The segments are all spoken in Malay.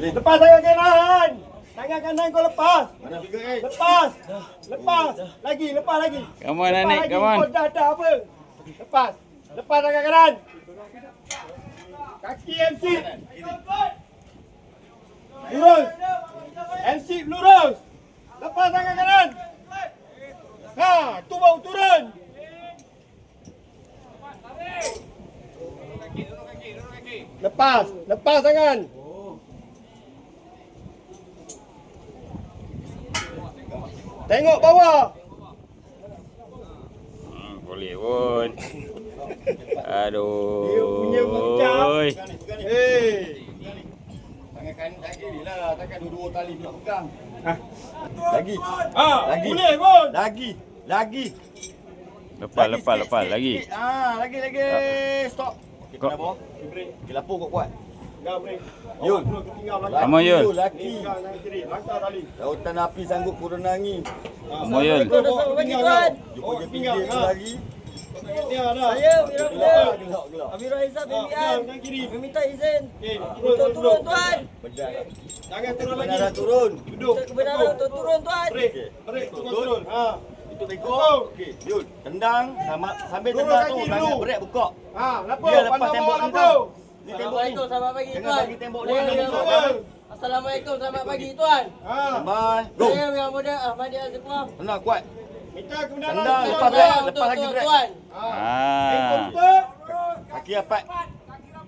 Lepas tangan kanan. Tangan kanan kau lepas. Lepas. Lepas. Lagi, lepas lagi. Come on, Anik, come on. Kau dah apa? Lepas. Lepas tangan kanan. Kaki MC. Lurus. MC lurus. Lepas tangan kanan. Ha, tu baru turun. Lepas, lepas tangan. Tengok bawah. Boleh pun. Aduh. Dia punya macam. Hei. Tangan kanan tak kiri lah. Takkan dua-dua tali nak pegang. Ah. Lagi. Lagi. Boleh pun. Lagi. Lepas. Lagi. Lagi. Stop. Okey, kena bawah. Okey, lapor kuat. Yul. Come on, Yul. Lagi. Lautan api sanggup kurenangi. Come on, Yul. Jumpa dia pinggir lagi. Saya Gelak. Amirul Aizat BBM meminta izin Turun, untuk turun tuan. Jangan turun lagi. Benar turun. Duduk. Kebenaran untuk turun tuan. Break, turun. Ha. Itu tengok. Okey, Yul. Tendang sambil Turun tendang kaki tu dulu. tangan brek buka. Ha, lapor. Dia lepas Pandang tembok bawah, ni lapor. tau. Ni tembok ni. Assalamualaikum, selamat pagi Jangan tuan. bagi tembok ni. Saya yang muda. Assalamualaikum, selamat pagi tuan. Ha. Bye. Go. Saya yang muda Ahmadi Azifah. Tenang kuat. Minta kebenaran. Tendang, Turun. lepas brek. Untuk Lepas lagi turun brek. tuan. Engkau Ah. betul. Kaki rapat.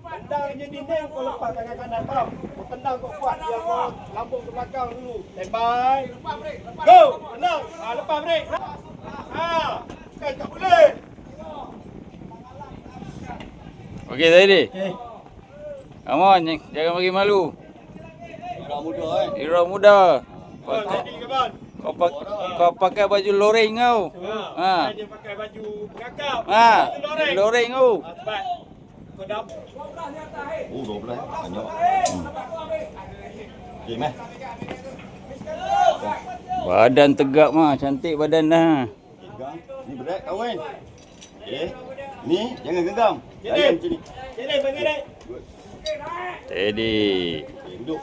Tendang je dinding, kau lepas tangan kanan tau. Kau tendang kau kuat. Biar kau lambung ke belakang dulu. Standby. Go. Tenang. Ha, lepas break. Ha. Bukan tak boleh. Okey, Zaidi. Come on, jangan bagi malu. Orang muda Hero muda. Oh, jadi ke bang? Kau pakai baju loreng kau. Ha. Dia pakai baju pengakap. Ha. Loreng. Loreng kau. Sebab kau dah Oh, 12. Banyak. Okey, meh. Badan tegak mah, cantik badan dah. Pegang. Ni berat kawan. Okey. Ni jangan genggam. Sini. Layan macam ni. Sini bagi dek. Steady. Okey, duduk.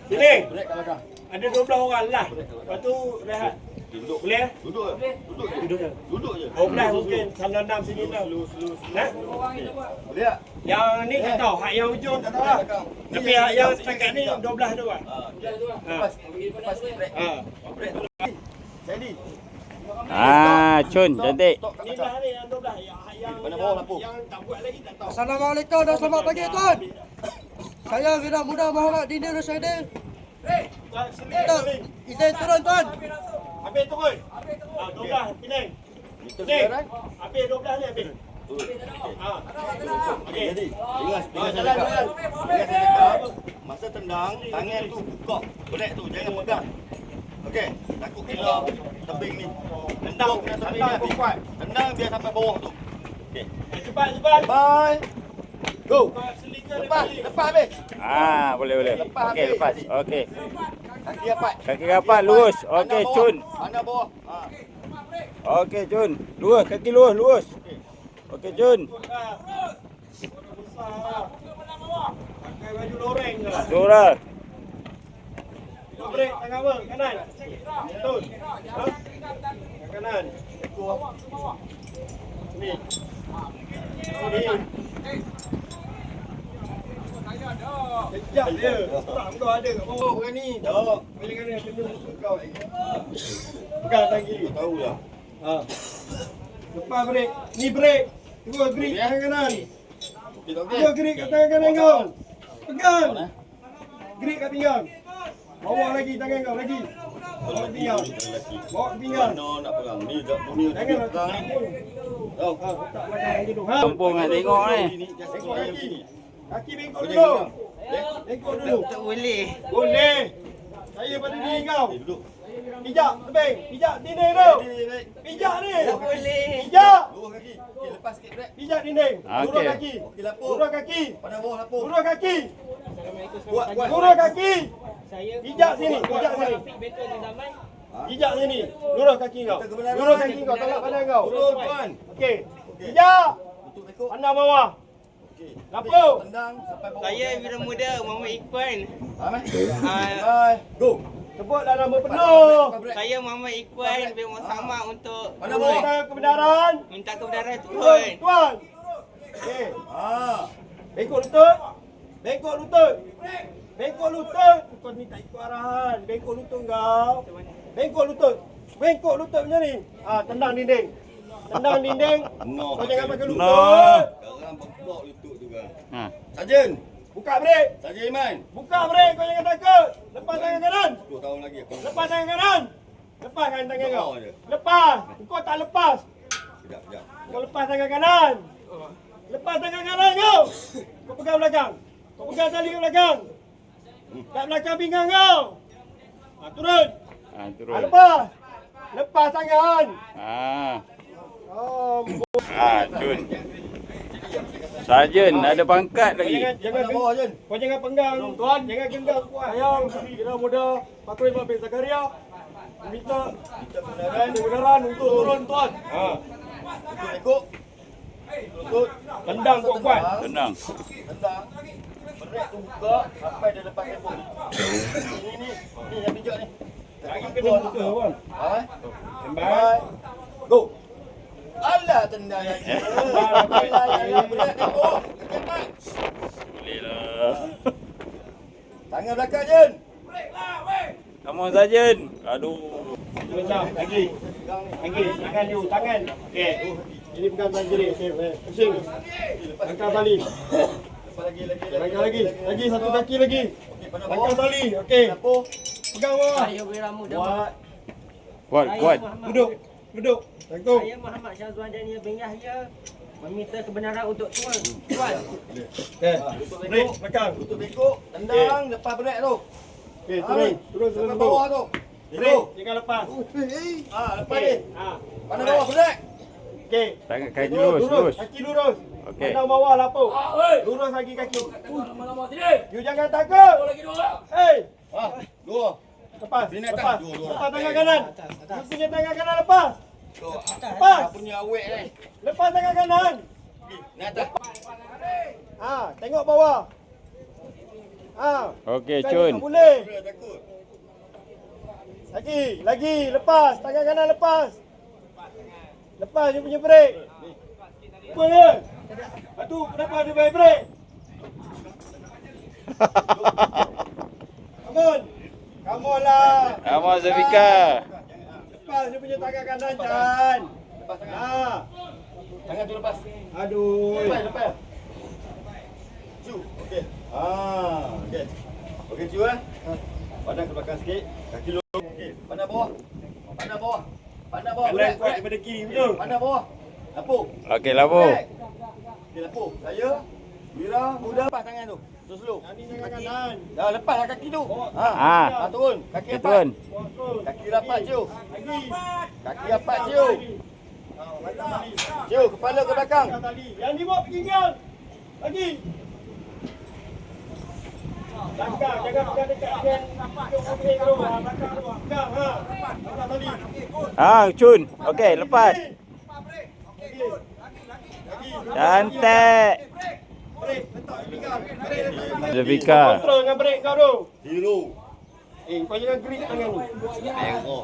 Sini. Berat kat belakang. Ada 12 orang lah. Lepas tu rehat. Okey, duduk. Boleh? Duduk je. Duduk je. Duduk je. Duduk je. 12 mungkin salah 6 sini lah. Nah, Okey. Boleh tak? yang ni tak tahu. Hak yang hujung tak tahu lah. Tapi hak yang setakat ni 12 tu kan. Lepas sikit break. Ha. Break tu. Jadi. Ah, Chun, cantik. Stop kat Ni belakang. dah ni yang 12. Yang Mana bawah lampu? Yang tak buat lagi tak tahu. Assalamualaikum dan selamat pagi tuan. Saya Wira Muda Muhammad Dini Rushaidin. Tuan, sini. Minta izin turun tuan. Habis turun. Ha, 12 Penang. Meter Ni. sekarang. Habis 12 ni habis. Turun. Ha. Okey. Jadi, dengar saya Jalan, cakap. jalan. Dengar saya cakap. Masa tendang, tangan tu buka. Break tu, jangan pegang. Okey, takut kena tebing ni. Tendang, Kena tebing tendang ni habis. kuat. Tendang biar sampai bawah tu. Okey. Cepat, cepat. Bye. Go. Selingkar Lepas, dia balik. lepas habis. Ah, boleh. Okey, lepas. Okey. Kaki rapat. Kaki rapat lurus. Okey, Pandang Chun. bawah. Pandang bawah. Ha. Okey, Chun. Lurus, kaki lurus. Okey, Chun. Pakai baju loreng ke? Dora. Break tangan apa? Kanan. Betul. Ha? Kanan. Ni. Ni. Kejap dia. Seorang kau ada kat bawah. Oh, bukan ni. Tak. Bila kena kena kau lagi. Pegang tangan kiri. Kau tahu lah. Ha. Lepas break. Ni break. Dua grip tangan kanan. Okey, tak okey? Dua grip kat tangan kanan kau. Pegang. Mana? Grip kat pinggang. Bawah lagi tangan kau lagi. Bawa ke pinggang. Bawa ke pinggang. Mana nak pegang? Ni dunia Jangan pegang ni. Tahu? Ha, letak belakang lagi tu. Ha. Kampung nak tengok ni. Bengkok kaki. Kaki bengkok Boleh dulu. genggam. Bengkok dulu. Tak boleh. Boleh. Saya pada diri kau. Duduk. Pijak tebing. Pijak dinding tu. Baik. Pijak ni. Tak boleh. Pijak. Luruh kaki. Okey, lepas sikit break. Pijak dinding. Okey. Lurus kaki. Okey, lapor. Lurus kaki. Pandang bawah lapor. Lurus kaki. Kuat, kuat. Lurus kaki. Pijak sini. Pijak sini. Ha? Pijak sini. Lurus kaki kau. Kita kebenaran. Lurus kaki kau. Tolak badan kau. Turun, tuan. Okey. Pijak. Untuk rekod. Pandang bawah. Okey. Okey. Lapo. Tendang sampai bawah. Saya Wira Muda Muhammad Iqbal. Faham eh? Bye. Go. Sebutlah nama penuh. Saya Muhammad Iqbal lebih sama untuk Mana bawah? Minta kebenaran. minta kebenaran Turun. turun. Tuan. Okey. Ah. Bengkok lutut. Bengkok lutut. Bengkok lutut. Kau ni tak ikut arahan. Bengkok lutut kau. Bengkok lutut. Bengkok lutut macam ni. Tendang dinding. Tendang dinding. No. Kau jangan pakai No. lutut. Sekarang bengkok lutut tu kan. Ha. Sarjan. Buka brek. Sarjan Iman. Buka brek. Kau jangan takut. Lepas tangan kanan. 10 tahun lagi aku. Lepas tangan kanan. Lepaskan tangan kau. Bawah je. Lepas. Kau tak lepas. Sekejap. Kau lepas tangan kanan. Lepas tangan kanan kau. Kau pegang belakang. Kau pegang tali kat belakang. Kat belakang pinggang kau. Turun. Turun. Lepas. Lepas tangan. Cun. Sarjan ada pangkat lagi. Jangan Bawah je. kau jangan penggang tuan. Jangan genggam kuat. Sayang Wira Muda Pakri bin Zakaria minta kebenaran untuk turun tuan. Ikut. Lutut. Tendang kuat-kuat. Tenang. Tendang. Berat tu buka sampai dia lepas tembok. Ni yang pijak ni. Lagi kena buka tuan. Ha? Tembak. Go. Alah tendang lagi. Alah berat tembok. Cepat. Boleh lah. Tangan belakang Jen. Come on Sarjan. Aduh. Macam lagi. Lagi tangan you, tangan. Okey. Ini pegang tangan kiri. Okey, pusing. Angkat tali. Lepas lagi. Lagi satu kaki lagi. Okey, pada Angkat bawah. tali. Okey. Lapo. Pegang bawah. Saya Wira Muda. Buat. Kuat. Duduk. Tengok. Saya Muhammad Syazwan Daniel bin Yahya meminta kebenaran untuk tuan. Tuan. Okey. Break belakang. Lutut bengkok. Tendang. Lepas berat tu. Okey, turun. Sampai bawah tu. Break. Jangan lepas. Lepas ni. Pandang bawah berat. Okey. Tangan kaki lurus. Kaki lurus. Okey. Pandang bawah lapo. Lurus lagi kaki. You jangan takut. Hey. Dua. Lepas. Sini Lepas. atas. Dua. Lepas tangan kanan. You punya tangan kanan lepas. Lepas. Punya awet ni. Lepas tangan kanan. Ni atas. Tengok bawah. Okey, Kan Cun. tak boleh. Takut. Lagi. Lepas. Tangan kanan lepas. Lepas you punya break. Apa je? Atu, kenapa dia bayar break? Come on lah. Come on Zafika. Lepas dia punya tangan kanan, Chan. Lepas tangan. Tangan tu lepas. Aduh. Lepas. Cu. Okey. Okey. Okey, cu Pandang ke belakang sikit. Kaki lu. Okey. Pandang bawah. Pandang bawah. Kanan kuat daripada kiri, betul? Pandang bawah. Lapo. Okey, Lapo. Okey, lapo. Saya Wira Muda. Lepas tangan tu. Terus dulu. Ini tangan kanan. Dah lepaslah kaki tu. Turun. Kaki Okey, rapat. turun. Kaki rapat, cu. Lagi. Kaki rapat, cu. Cu, kepala ke belakang. Yang ni bawa pinggang. Lagi. Belakang, jangan pegang dekat hand. Okey, tu. Belakang tu. Pegang, Angkat tali. Cun. Okey, lepas. Cantik. Break, letak pinggang. Break, letak pinggang. Zafika. Kontrol dengan break kau tu. Hero. Kau jangan grip tangan ni. Tengok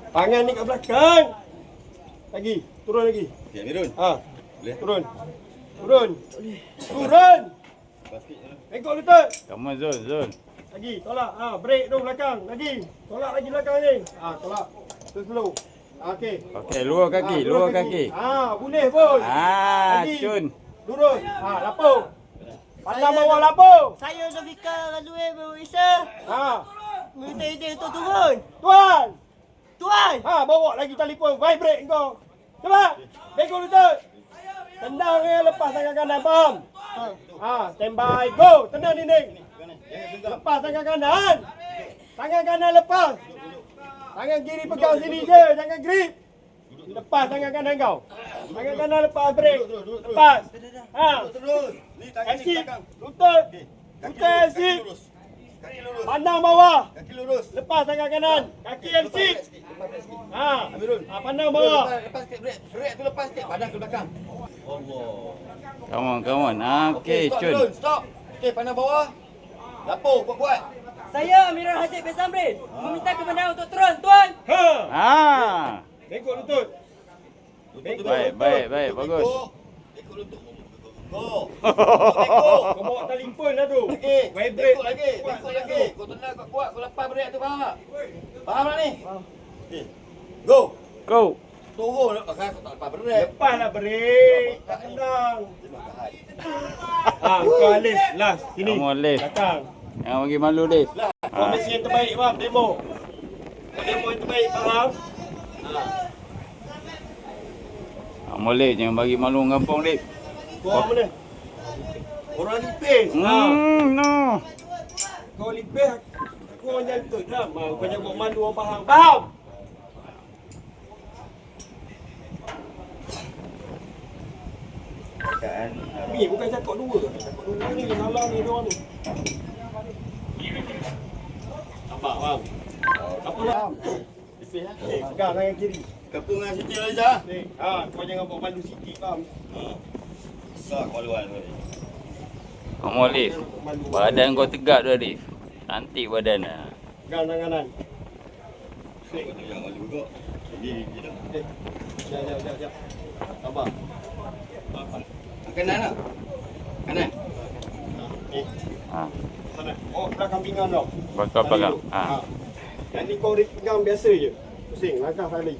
Tangan ni kat belakang. Lagi, turun lagi. Okey, Mirun. Boleh? Turun. Turun. Basket. Tengok lutut. Come on Zul. Lagi, tolak. Break tu belakang. Lagi. Tolak lagi belakang ni. Tolak. Terus slow. Okey. Okey, luar kaki. Boleh pun. Lagi. Cun. Lurus. Lapo. Pandang bawah lapo. Saya Zafika Razue bin Isa meminta izin untuk turun. Tuan. Tuan. Bawa lagi telefon. Vibrate kau. Cepat. Bengkok lutut. Tendang dia lepas tangan kanan. Faham? Stand by. Go. Tendang dinding. Lepas tangan kanan. Tangan kanan lepas. Tangan kiri pegang sini je. Jangan grip. Lepas tangan kanan kau. Tangan kanan lepas break. Lepas. Terus. Ni tangan ni Exit. belakang. Lutut. Kaki Lutut lurus. exit. Kaki lurus. Pandang bawah. Kaki lurus. Lepas tangan kanan. Kaki exit. Lepas sikit. Pandang bawah. Lepas sikit break. Break tu lepas sikit. Badan ke belakang. Allah. Come on. Okay, stop Cun. dulu, stop. Okey, pandang bawah. Lapor, kuat-kuat. Saya Amirul Haziq bin Samrin meminta kebenaran untuk turun, tuan. Ha. Ah. Bengkok lutut. Baik, bagus. Ekor lutut. Go. Kau bawa tali pun lah tu. Okey, Vibrate. ekor lagi. Kau tenang, kuat-kuat. Kau lepas brek tu, faham tak? Faham tak ni? Okey. Go. Go. Turun, kau tak lepas brek. Lepas lah break. Tak tenang. Kau Alif. Last. Sini. Come on, Alif. Belakang. Jangan bagi malu, Dave. Formasi yang terbaik, faham? Demo. Demo yang terbaik, faham? Boleh, jangan bagi malu orang kampung, Dave. Kau mana? Orang lipis. No. Kau lipis. Aku orang jantut lah. Kau jangan buat malu orang faham. Faham? Ni bukan cakap dua. Cakap dua ni salah ni dia orang ni. Nampak faham? Apa lah? Lipis lah. Pegang tangan kiri. Kepung dengan Siti Aliza. Kau jangan buat malu sikit faham? Besar keperluan tu. Come on, Dave. Badan kau tegak tu, Dave. Cantik badan lah. Pegang tangan kanan. Kau jangan malu kau. Jadi, dah. Sekejap. Sabar. Kanan lah. Kanan. Ha. Sana. Oh, belakang pinggang tau. Belakang. Yang ni kau pegang biasa je. Pusing, langkah sekali.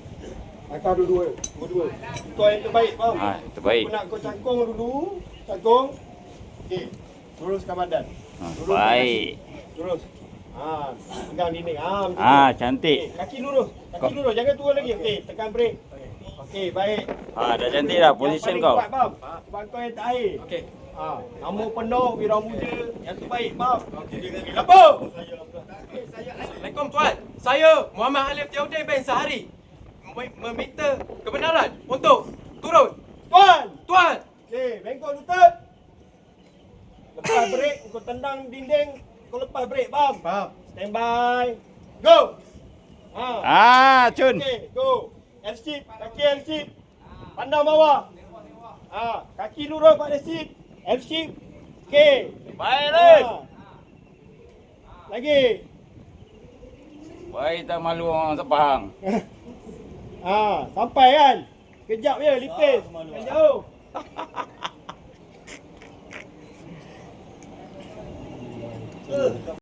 Langkah dua-dua. Kau yang terbaik, faham? Terbaik. Aku nak kau cangkung dulu. Cangkung. Okey. Luruskan badan. Lurus Baik. Lurus. Pegang dinding. Macam tu. Cantik. Okey, kaki lurus. Lurus. Jangan turun lagi. Okey, tekan brake. Okey, baik. Dah cantik dah position yang kau. paling kuat, faham? Sebab kau yang terakhir. Okey. Nama penuh, wira muda, yang terbaik, faham? Apa? Assalamualaikum tuan. Saya Muhammad Alif Tiaudin bin Sahari meminta kebenaran untuk turun. Tuan! Tuan. Okey, bengkok lutut. Lepas break, kau tendang dinding, kau lepas break, faham? Faham. Stand by. Go! Cun. Okey, go. L-shape, kaki L-shape. Pandang bawah. Kaki lurus pada seat. L-shape. Okey. Baik, Dave. Lagi. Baik, tak malu orang sepahang. Sampai kan? Kejap je, lipis. Jangan jauh.